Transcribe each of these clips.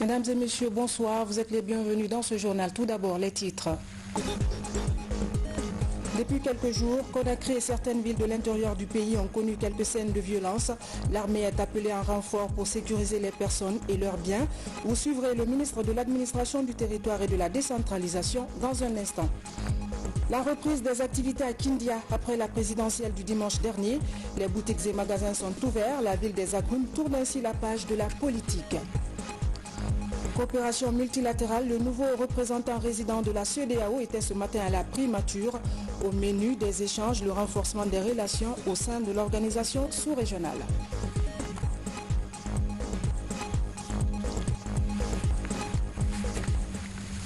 Mesdames et messieurs, bonsoir. Vous êtes les bienvenus dans ce journal. Tout d'abord, les titres. Depuis quelques jours, Conakry et certaines villes de l'intérieur du pays ont connu quelques scènes de violence. L'armée est appelée en renfort pour sécuriser les personnes et leurs biens. Vous suivrez le ministre de l'Administration du Territoire et de la Décentralisation dans un instant. La reprise des activités à Kindia après la présidentielle du dimanche dernier. Les boutiques et magasins sont ouverts. La ville des Agrumes tourne ainsi la page de la politique. Coopération multilatérale, le nouveau représentant résident de la CEDEAO était ce matin à la primature. Au menu des échanges, le renforcement des relations au sein de l'organisation sous-régionale.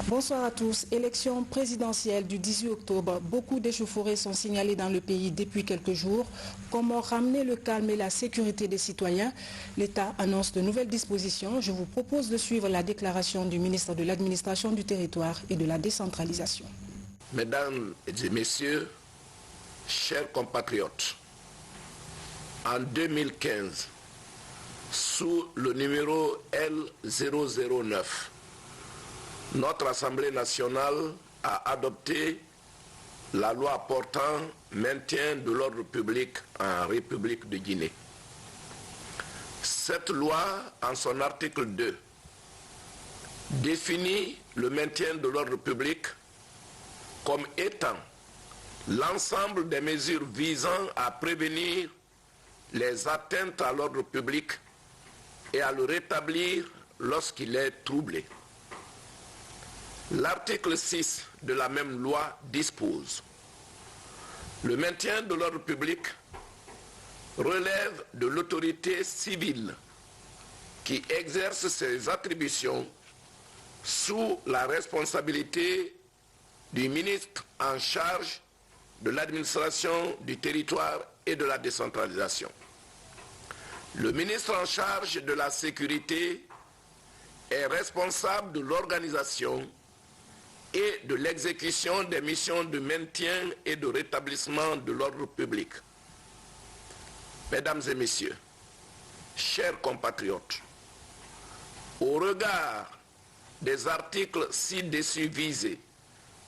Bonsoir à tous. Élection présidentielle du 18 octobre. Beaucoup d'échauffourées sont signalées dans le pays depuis quelques jours. Comment ramener le calme et la sécurité des citoyens? L'État annonce de nouvelles dispositions. Je vous propose de suivre la déclaration du ministre de l'Administration du Territoire et de la Décentralisation. Mesdames et messieurs, chers compatriotes, en 2015, sous le numéro L009, notre Assemblée nationale a adopté la loi portant maintien de l'ordre public en République de Guinée. Cette loi, en son article 2, définit le maintien de l'ordre public comme étant l'ensemble des mesures visant à prévenir les atteintes à l'ordre public et à le rétablir lorsqu'il est troublé. L'article 6 de la même loi dispose: le maintien de l'ordre public relève de l'autorité civile qui exerce ses attributions sous la responsabilité du ministre en charge de l'administration du territoire et de la décentralisation. Le ministre en charge de la sécurité est responsable de l'organisation et de l'exécution des missions de maintien et de rétablissement de l'ordre public. Mesdames et messieurs, chers compatriotes, au regard des articles ci-dessus visés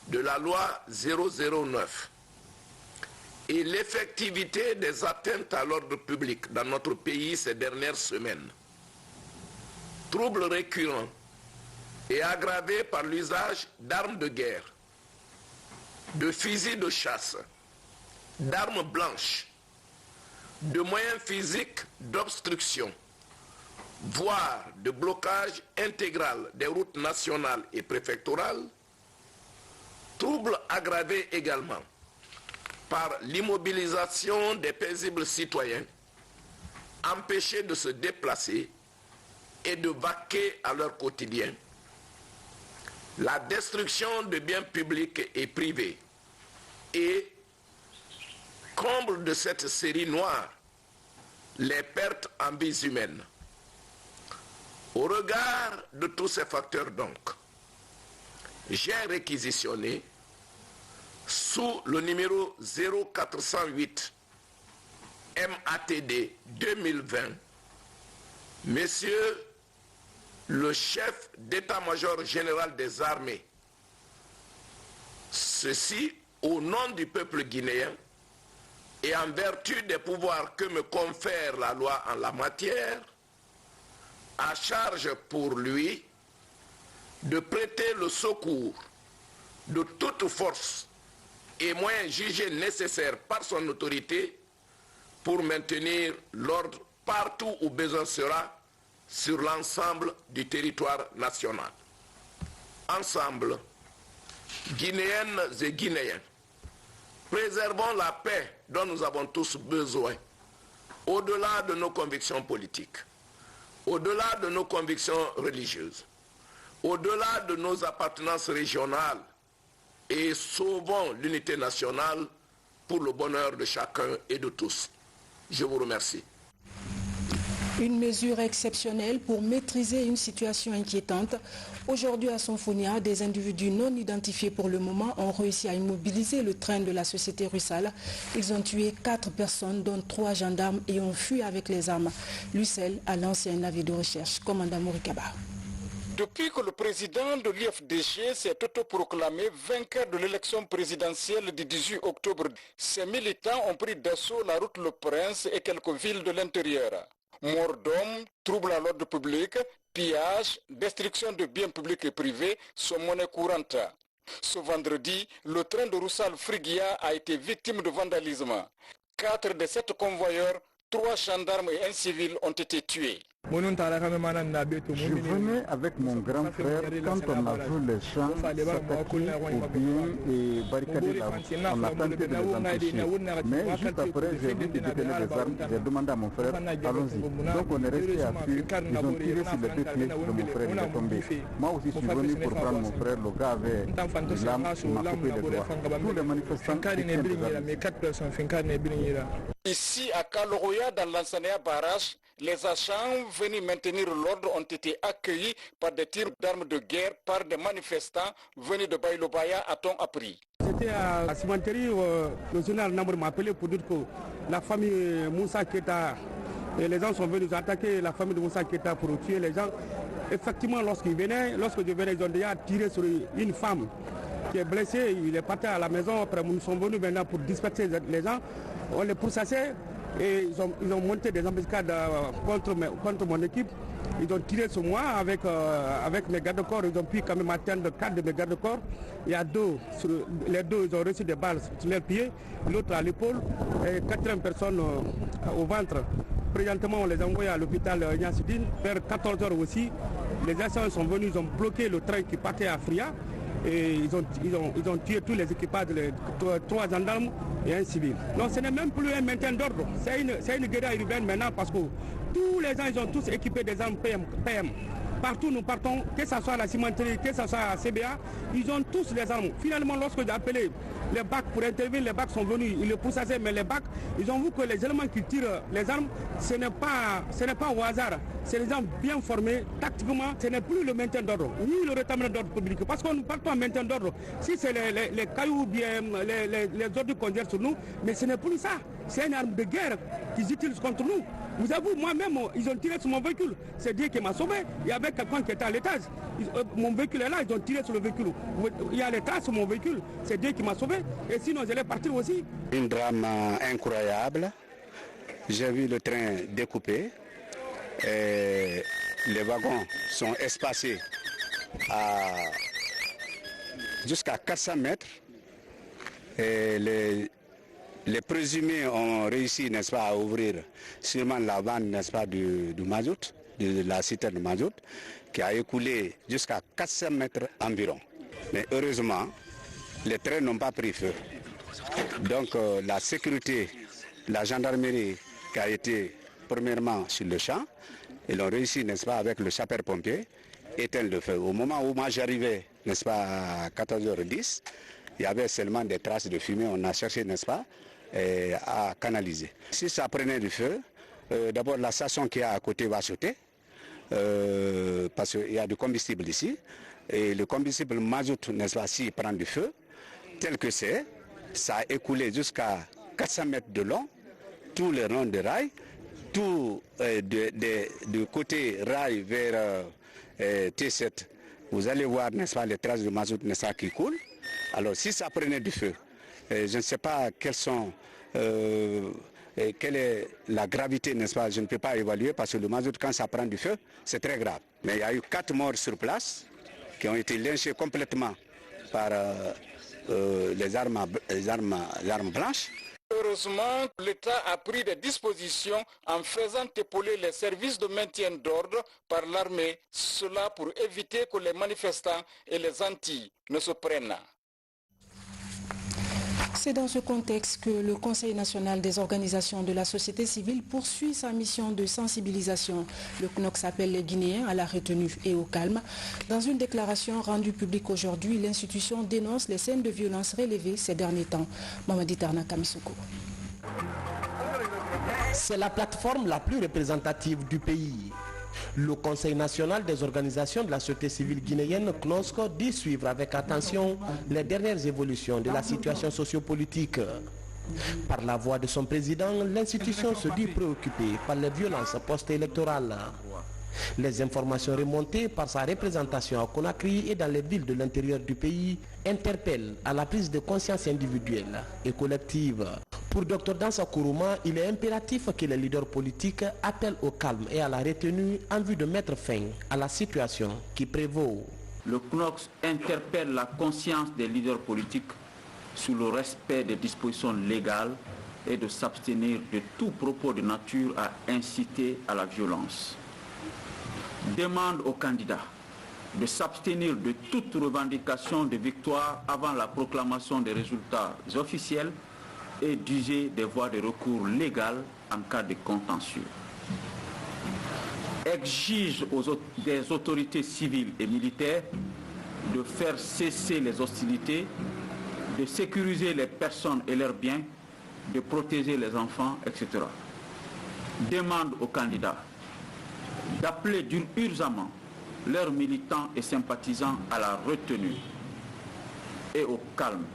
de la loi 009 et l'effectivité des atteintes à l'ordre public dans notre pays ces dernières semaines, troubles récurrents et aggravés par l'usage d'armes de guerre, de fusils de chasse, d'armes blanches, de moyens physiques d'obstruction, voire de blocage intégral des routes nationales et préfectorales, troubles aggravés également par l'immobilisation des paisibles citoyens, empêchés de se déplacer et de vaquer à leur quotidien, la destruction de biens publics et privés et, comble de cette série noire, les pertes en vies humaines. Au regard de tous ces facteurs donc, j'ai réquisitionné sous le numéro 0408 MATD 2020 Messieurs le chef d'état-major général des armées, ceci au nom du peuple guinéen et en vertu des pouvoirs que me confère la loi en la matière, à charge pour lui de prêter le secours de toute force et moyens jugés nécessaires par son autorité pour maintenir l'ordre partout où besoin sera sur l'ensemble du territoire national. Ensemble, Guinéennes et Guinéens, préservons la paix dont nous avons tous besoin, au-delà de nos convictions politiques, au-delà de nos convictions religieuses, au-delà de nos appartenances régionales, et sauvons l'unité nationale pour le bonheur de chacun et de tous. Je vous remercie. Une mesure exceptionnelle pour maîtriser une situation inquiétante. Aujourd'hui à Sonfonia, des individus non identifiés pour le moment ont réussi à immobiliser le train de la société Russell. Ils ont tué 4 personnes, dont 3 gendarmes, et ont fui avec les armes. Lucelle à l'ancien navire de recherche. Commandant Morikaba. Depuis que le président de l'IFDG s'est autoproclamé vainqueur de l'élection présidentielle du 18 octobre, ses militants ont pris d'assaut la route Le Prince et quelques villes de l'intérieur. Morts d'hommes, troubles à l'ordre public, pillage, destruction de biens publics et privés sont monnaie courante. Ce vendredi, le train de Roussal-Friguia a été victime de vandalisme. 4 de 7 convoyeurs, 3 gendarmes et un civil ont été tués. Je venais avec mon grand frère quand on a vu les champs s'attaquer aux biens et barricader la route. On a tenté de les empêcher. Mais juste après, j'ai vu qu'ils détenaient les armes. J'ai demandé à mon frère, allons-y. Donc on est resté à fuir. Ils ont tiré sur les 2 pieds de mon frère, il est tombé. Moi aussi, je suis venu pour prendre mon frère. Le gars avait des lames, il m'a coupé les doigts. Tous les manifestants détiennent des armes. Ici à Kaloroya, dans l'Ansania Barrage, les agents venus maintenir l'ordre ont été accueillis par des tirs d'armes de guerre par des manifestants venus de Baïlobaya, a-t-on appris. C'était à la cimenterie, le général Namor m'a appelé pour dire que la famille Moussa Keta, et les gens sont venus attaquer la famille de Moussa Keta pour tuer les gens. Effectivement, lorsque je venais, ils ont déjà tiré sur une femme qui est blessée. Il est parti à la maison, après nous sommes venus maintenant pour disperser les gens. On les pourchassait et ils ont monté des embuscades contre mon équipe. Ils ont tiré sur moi avec mes gardes-corps. Ils ont pu quand même atteindre 4 de mes gardes-corps. Il y a 2, les 2 ils ont reçu des balles sur leurs pieds, l'autre à l'épaule et 4e personne au ventre. Présentement, on les a envoyés à l'hôpital Niassidine. Vers 14h aussi, les agents sont venus, ils ont bloqué le train qui partait à Fria. Et ils ont tué tous les équipages, 3 gendarmes et un civil. Donc ce n'est même plus un maintien d'ordre, c'est une guerre urbaine maintenant parce que tous les gens ils ont tous équipé des armes PM. Partout nous partons, que ce soit à la cimenterie, que ce soit à CBA, ils ont tous les armes. Finalement, lorsque j'ai appelé les BAC pour intervenir, les BAC sont venus, ils le poussaient, mais les BAC, ils ont vu que les éléments qui tirent les armes, ce n'est pas au hasard. C'est des gens bien formés, tactiquement, ce n'est plus le maintien d'ordre, ni le rétablissement d'ordre public. Parce que nous partons en maintien d'ordre. Si c'est les cailloux, bien, les ordures qu'on gère sur nous, mais ce n'est plus ça. C'est une arme de guerre qu'ils utilisent contre nous. Vous avouez, moi-même, ils ont tiré sur mon véhicule. C'est Dieu qui m'a sauvé. Il y avait quelqu'un qui était à l'étage. Mon véhicule est là, ils ont tiré sur le véhicule. Il y a les traces sur mon véhicule. C'est Dieu qui m'a sauvé. Et sinon, j'allais partir aussi. Un drame incroyable. J'ai vu le train découpé. Et les wagons sont espacés jusqu'à 400 mètres. Et les présumés ont réussi, n'est-ce pas, à ouvrir sûrement la vanne, n'est-ce pas, du mazout, de la citerne de mazout, qui a écoulé jusqu'à 400 mètres environ. Mais heureusement, les trains n'ont pas pris feu. Donc la sécurité, la gendarmerie qui a été premièrement sur le champ, ils ont réussi, n'est-ce pas, avec le sapeur-pompier, éteindre le feu. Au moment où moi j'arrivais, n'est-ce pas, à 14h10, il y avait seulement des traces de fumée. On a cherché, n'est-ce pas, à canaliser. Si ça prenait du feu, d'abord la station qui est à côté va sauter, parce qu'il y a du combustible ici. Et le combustible mazout, n'est-ce pas, s'il prend du feu, tel que c'est, ça a écoulé jusqu'à 400 mètres de long, tout le long de rail, tout du côté rail vers T7. Vous allez voir, n'est-ce pas, les traces de mazout, n'est-ce pas, qui coulent. Alors si ça prenait du feu, je ne sais pas quelle est la gravité, n'est-ce pas, je ne peux pas évaluer parce que le mazout, quand ça prend du feu, c'est très grave. Mais il y a eu 4 morts sur place qui ont été lynchés complètement par les armes blanches. Heureusement, l'État a pris des dispositions en faisant épauler les services de maintien d'ordre par l'armée, cela pour éviter que les manifestants et les Antilles ne se prennent. C'est dans ce contexte que le Conseil national des organisations de la société civile poursuit sa mission de sensibilisation. Le CNOX appelle les Guinéens à la retenue et au calme. Dans une déclaration rendue publique aujourd'hui, l'institution dénonce les scènes de violence relevées ces derniers temps. Mamadi Tarna Kamisoko. C'est la plateforme la plus représentative du pays. Le Conseil national des organisations de la société civile guinéenne, CNOSCO, dit suivre avec attention les dernières évolutions de la situation sociopolitique. Par la voix de son président, l'institution se dit préoccupée par les violences post-électorales. Les informations remontées par sa représentation à Conakry et dans les villes de l'intérieur du pays interpellent à la prise de conscience individuelle et collective. Pour Dr Dansa Kourouma, il est impératif que les leaders politiques appellent au calme et à la retenue en vue de mettre fin à la situation qui prévaut. Le CNOSC interpelle la conscience des leaders politiques sur le respect des dispositions légales et de s'abstenir de tout propos de nature à inciter à la violence. Demande aux candidats de s'abstenir de toute revendication de victoire avant la proclamation des résultats officiels et d'user des voies de recours légales en cas de contentieux. Exige des autorités civiles et militaires de faire cesser les hostilités, de sécuriser les personnes et leurs biens, de protéger les enfants, etc. Demande aux candidats d'appeler urgemment leurs militants et sympathisants à la retenue et au calme,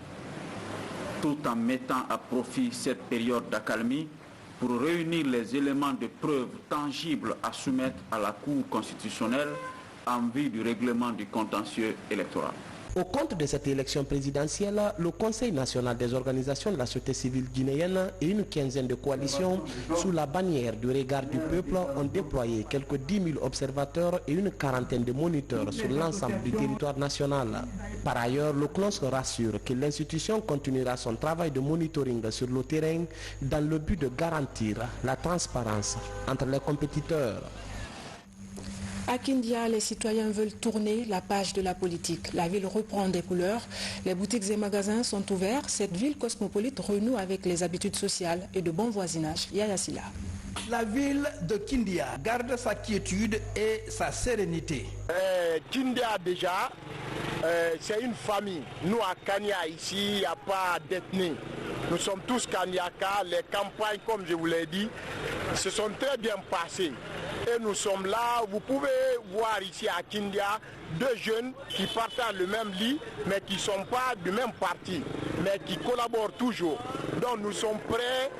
tout en mettant à profit cette période d'accalmie pour réunir les éléments de preuve tangibles à soumettre à la Cour constitutionnelle en vue du règlement du contentieux électoral. Au compte de cette élection présidentielle, le Conseil national des organisations de la société civile guinéenne et une quinzaine de coalitions sous la bannière du regard du peuple ont déployé quelques 10 000 observateurs et une quarantaine de moniteurs sur l'ensemble du territoire national. Par ailleurs, le CNOSC rassure que l'institution continuera son travail de monitoring sur le terrain dans le but de garantir la transparence entre les compétiteurs. À Kindia, les citoyens veulent tourner la page de la politique. La ville reprend des couleurs. Les boutiques et magasins sont ouverts. Cette ville cosmopolite renoue avec les habitudes sociales et de bon voisinage. Yaya Silla. La ville de Kindia garde sa quiétude et sa sérénité. Kindia déjà, c'est une famille. Nous à Kania ici, il n'y a pas d'ethnie. Nous sommes tous Kaniaka. Les campagnes, comme je vous l'ai dit, se sont très bien passées. Et nous sommes là, vous pouvez voir ici à Kindia, deux jeunes qui partagent le même lit, mais qui ne sont pas du même parti, mais qui collaborent toujours. Donc nous sommes prêts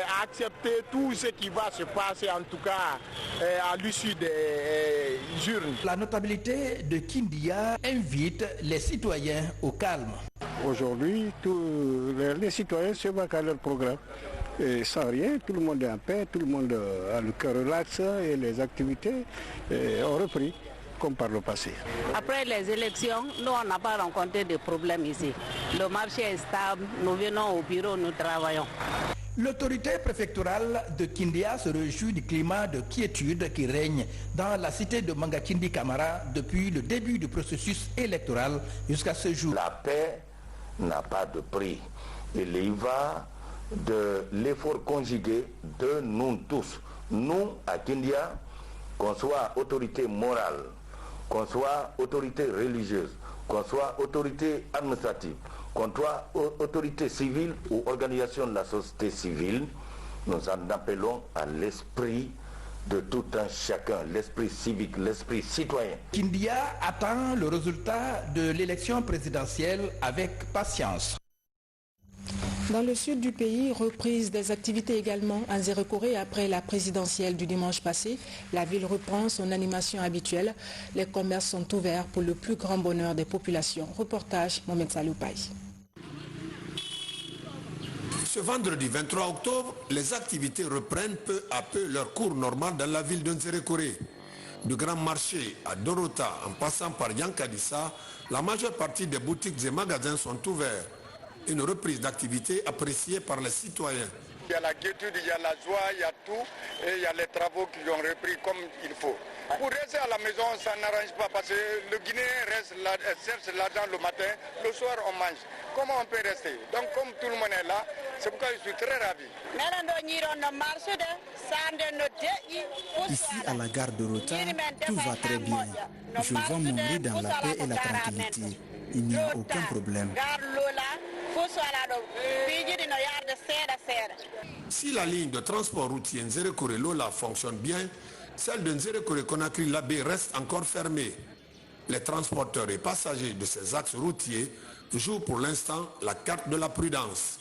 à accepter tout ce qui va se passer, en tout cas à l'issue des urnes. La notabilité de Kindia invite les citoyens au calme. Aujourd'hui, les citoyens se battent à leur programme. Et sans rien, tout le monde est en paix, tout le monde a le cœur relax et les activités ont repris comme par le passé. Après les élections, nous on n'a pas rencontré de problème ici. Le marché est stable, nous venons au bureau, nous travaillons. L'autorité préfectorale de Kindia se réjouit du climat de quiétude qui règne dans la cité de Mangakindi Kamara depuis le début du processus électoral jusqu'à ce jour. La paix n'a pas de prix. Il y va de l'effort conjugué de nous tous. Nous, à Kindia, qu'on soit autorité morale, qu'on soit autorité religieuse, qu'on soit autorité administrative, qu'on soit autorité civile ou organisation de la société civile, nous en appelons à l'esprit de tout un chacun, l'esprit civique, l'esprit citoyen. Kindia attend le résultat de l'élection présidentielle avec patience. Dans le sud du pays, reprise des activités également à Nzérékoré après la présidentielle du dimanche passé. La ville reprend son animation habituelle. Les commerces sont ouverts pour le plus grand bonheur des populations. Reportage Mohamed Saloupaï. Ce vendredi 23 octobre, les activités reprennent peu à peu leur cours normal dans la ville de Nzérékoré. Du grand marché à Dorota en passant par Yankadissa, la majeure partie des boutiques et magasins sont ouverts. Une reprise d'activité appréciée par les citoyens. Il y a la quiétude, il y a la joie, il y a tout, et il y a les travaux qui ont repris comme il faut. Pour rester à la maison, ça n'arrange pas parce que le Guinéen cherche l'argent le matin, le soir on mange. Comment on peut rester? Donc comme tout le monde est là, c'est pourquoi je suis très ravi. Ici à la gare de Rota, tout va très bien. Je vends mon riz dans la paix et la tranquillité. Il n'y a aucun problème. Si la ligne de transport routier Nzérékoré-Lola fonctionne bien, celle de Nzérékoré-Conakry-Labé reste encore fermée. Les transporteurs et passagers de ces axes routiers jouent pour l'instant la carte de la prudence.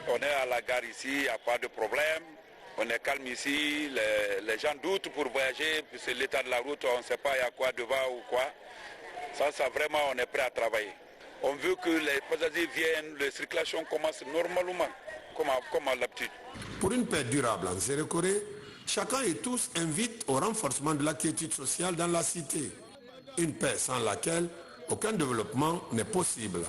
On est à la gare ici, il n'y a pas de problème. On est calme ici, les gens doutent pour voyager, c'est l'état de la route, on ne sait pas il y a quoi devant ou quoi. Ça vraiment, on est prêt à travailler. On veut que les passagers viennent, la circulation commence normalement, comme à l'habitude. Pour une paix durable en Zéro-Corée, chacun et tous invitent au renforcement de la quiétude sociale dans la cité. Une paix sans laquelle aucun développement n'est possible.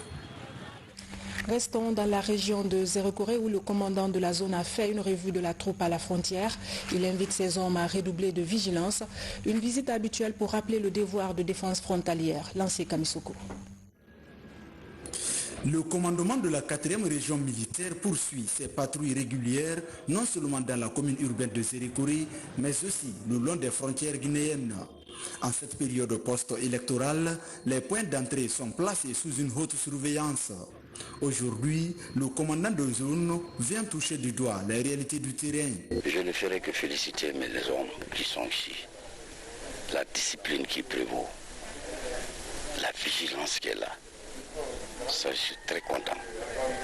Restons dans la région de Zéro-Corée où le commandant de la zone a fait une revue de la troupe à la frontière. Il invite ses hommes à redoubler de vigilance. Une visite habituelle pour rappeler le devoir de défense frontalière. Lancé Kamisoko. Le commandement de la 4e région militaire poursuit ses patrouilles régulières, non seulement dans la commune urbaine de Zéro-Corée, mais aussi le long des frontières guinéennes. En cette période post-électorale, les points d'entrée sont placés sous une haute surveillance. Aujourd'hui, le commandant de zone vient toucher du doigt les réalités du terrain. Je ne ferai que féliciter mes hommes qui sont ici. La discipline qui prévaut, la vigilance qui est là. Ça, je suis très content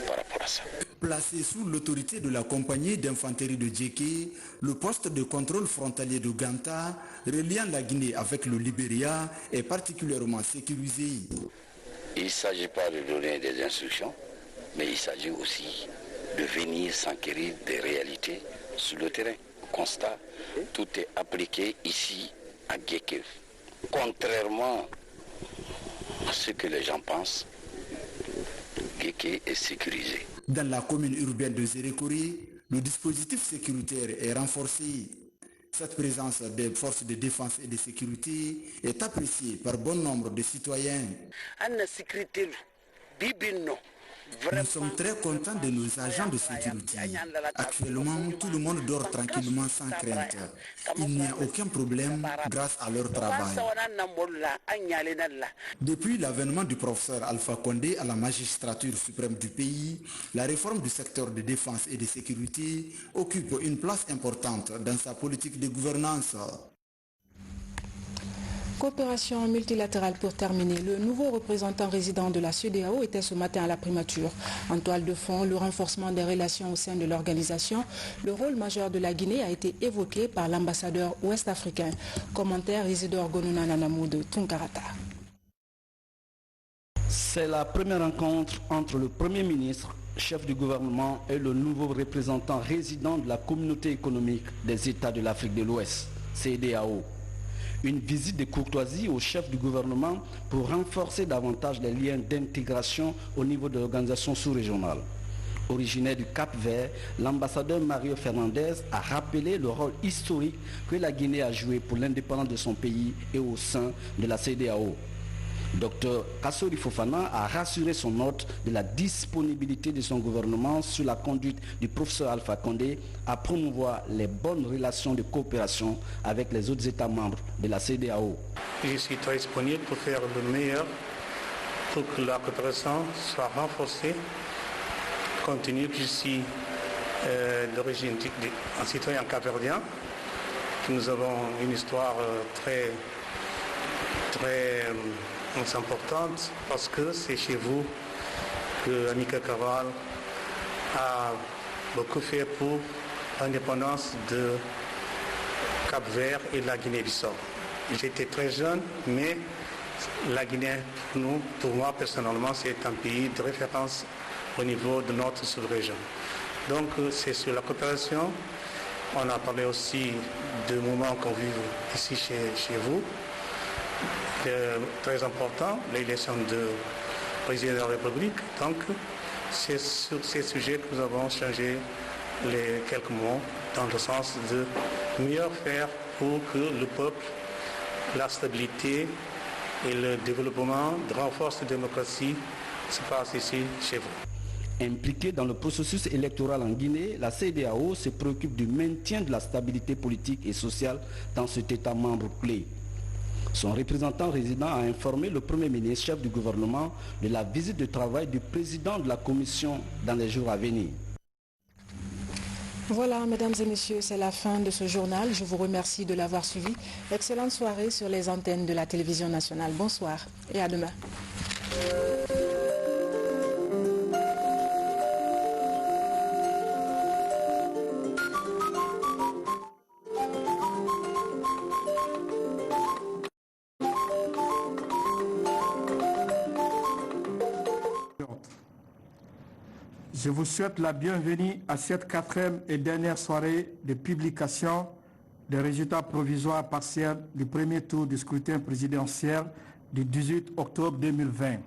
par rapport à ça. Placé sous l'autorité de la compagnie d'infanterie de Djeké, le poste de contrôle frontalier de Ganta, reliant la Guinée avec le Libéria, est particulièrement sécurisé. Il ne s'agit pas de donner des instructions, mais il s'agit aussi de venir s'enquérir des réalités sur le terrain. Constat, tout est appliqué ici à Djeké. Contrairement à ce que les gens pensent, Djeké est sécurisé. Dans la commune urbaine de Zéro-Corée, le dispositif sécuritaire est renforcé. Cette présence des forces de défense et de sécurité est appréciée par bon nombre de citoyens. Nous sommes très contents de nos agents de sécurité. Actuellement, tout le monde dort tranquillement sans crainte. Il n'y a aucun problème grâce à leur travail. Depuis l'avènement du professeur Alpha Condé à la magistrature suprême du pays, la réforme du secteur de défense et de sécurité occupe une place importante dans sa politique de gouvernance. Coopération multilatérale pour terminer. Le nouveau représentant résident de la CEDEAO était ce matin à la primature. En toile de fond, le renforcement des relations au sein de l'organisation. Le rôle majeur de la Guinée a été évoqué par l'ambassadeur ouest-africain. Commentaire Isidore Gonuna Nanamou de Tunkarata. C'est la première rencontre entre le Premier ministre, chef du gouvernement, et le nouveau représentant résident de la Communauté économique des États de l'Afrique de l'Ouest, CEDEAO. Une visite de courtoisie au chef du gouvernement pour renforcer davantage les liens d'intégration au niveau de l'organisation sous-régionale. Originaire du Cap-Vert, l'ambassadeur Mario Fernandez a rappelé le rôle historique que la Guinée a joué pour l'indépendance de son pays et au sein de la CEDEAO. Dr Kassori Fofana a rassuré son hôte de la disponibilité de son gouvernement sur la conduite du professeur Alpha Condé à promouvoir les bonnes relations de coopération avec les autres États membres de la CEDEAO. Je suis très disponible pour faire le meilleur pour que la coopération soit renforcée, compte tenu que je suis d'origine un citoyen capverdien, que nous avons une histoire très importante parce que c'est chez vous que Amilcar Cabral a beaucoup fait pour l'indépendance de Cap-Vert et de la Guinée-Bissau. J'étais très jeune, mais la Guinée, pour moi personnellement, c'est un pays de référence au niveau de notre sous-région. Donc c'est sur la coopération. On a parlé aussi de moments qu'on vit ici chez vous. Très important, l'élection de président de la République. Donc, c'est sur ces sujets que nous avons changé les quelques mots dans le sens de mieux faire pour que le peuple, la stabilité et le développement de renforcer la démocratie se passe ici chez vous. Impliquée dans le processus électoral en Guinée, la CEDEAO se préoccupe du maintien de la stabilité politique et sociale dans cet État membre clé. Son représentant résident a informé le Premier ministre, chef du gouvernement, de la visite de travail du président de la Commission dans les jours à venir. Voilà, mesdames et messieurs, c'est la fin de ce journal. Je vous remercie de l'avoir suivi. Excellente soirée sur les antennes de la télévision nationale. Bonsoir et à demain. Je vous souhaite la bienvenue à cette 4e et dernière soirée de publication des résultats provisoires partiels du premier tour du scrutin présidentiel du 18 octobre 2020.